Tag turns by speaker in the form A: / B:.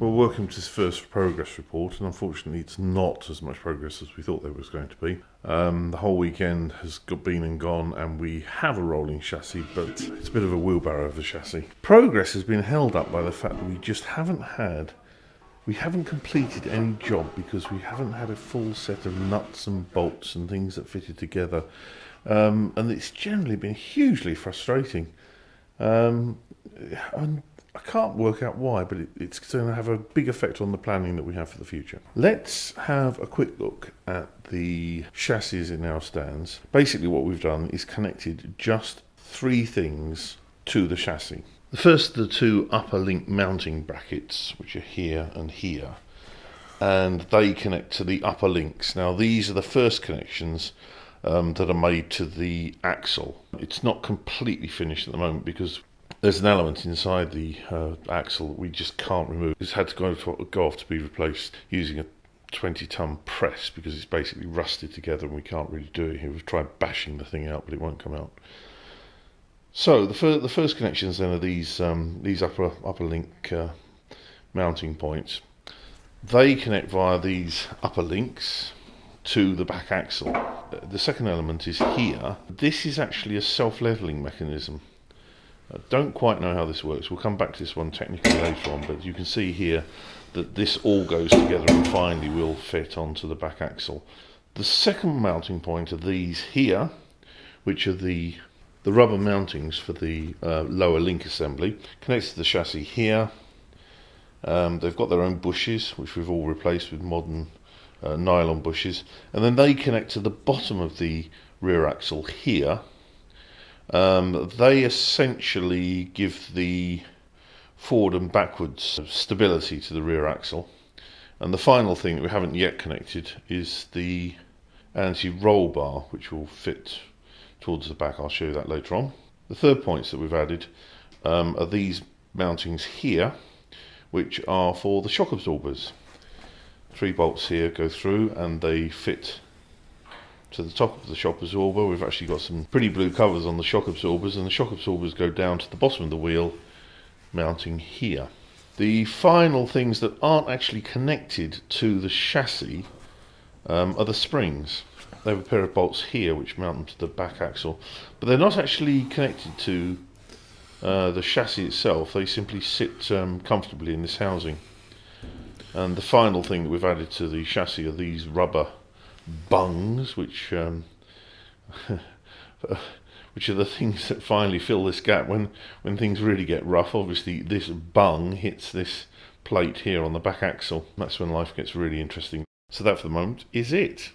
A: Well, welcome to this first progress report, and unfortunately it's not as much progress as we thought there was going to be. The whole weekend has been and gone, and we have a rolling chassis, but it's a bit of a wheelbarrow of a chassis. Progress has been held up by the fact that we haven't completed any job because we haven't had a full set of nuts and bolts and things that fitted together, and it's generally been hugely frustrating. And I can't work out why, but it's going to have a big effect on the planning that we have for the future. Let's have a quick look at the chassis in our stands. Basically what we've done is connected just three things to the chassis. The first are the two upper link mounting brackets, which are here and here, and they connect to the upper links. Now these are the first connections that are made to the axle. It's not completely finished at the moment because there's an element inside the axle that we just can't remove. It's had to go off to be replaced using a 20-ton press because it's basically rusted together and we can't really do it here. We've tried bashing the thing out, but it won't come out. So the first connections then are these upper link mounting points. They connect via these upper links to the back axle. The second element is here. This is actually a self-leveling mechanism. I don't quite know how this works. We'll come back to this one technically later on, but you can see here that this all goes together and finally will fit onto the back axle. The second mounting point are these here, which are the rubber mountings for the lower link assembly. Connects to the chassis here. They've got their own bushes, which we've all replaced with modern nylon bushes, and then they connect to the bottom of the rear axle here. They essentially give the forward and backwards stability to the rear axle. And the final thing that we haven't yet connected is the anti-roll bar, which will fit towards the back. I'll show you that later on. The third points that we've added are these mountings here, which are for the shock absorbers. 3 bolts here go through and they fit to the top of the shock absorber. We've actually got some pretty blue covers on the shock absorbers, and the shock absorbers go down to the bottom of the wheel, mounting here. The final things that aren't actually connected to the chassis are the springs. They have a pair of bolts here which mount them to the back axle, but they're not actually connected to the chassis itself. They simply sit comfortably in this housing. And the final thing that we've added to the chassis are these rubber bungs, which are the things that finally fill this gap when things really get rough. Obviously this bung hits this plate here on the back axle. That's when life gets really interesting. So that for the moment is it.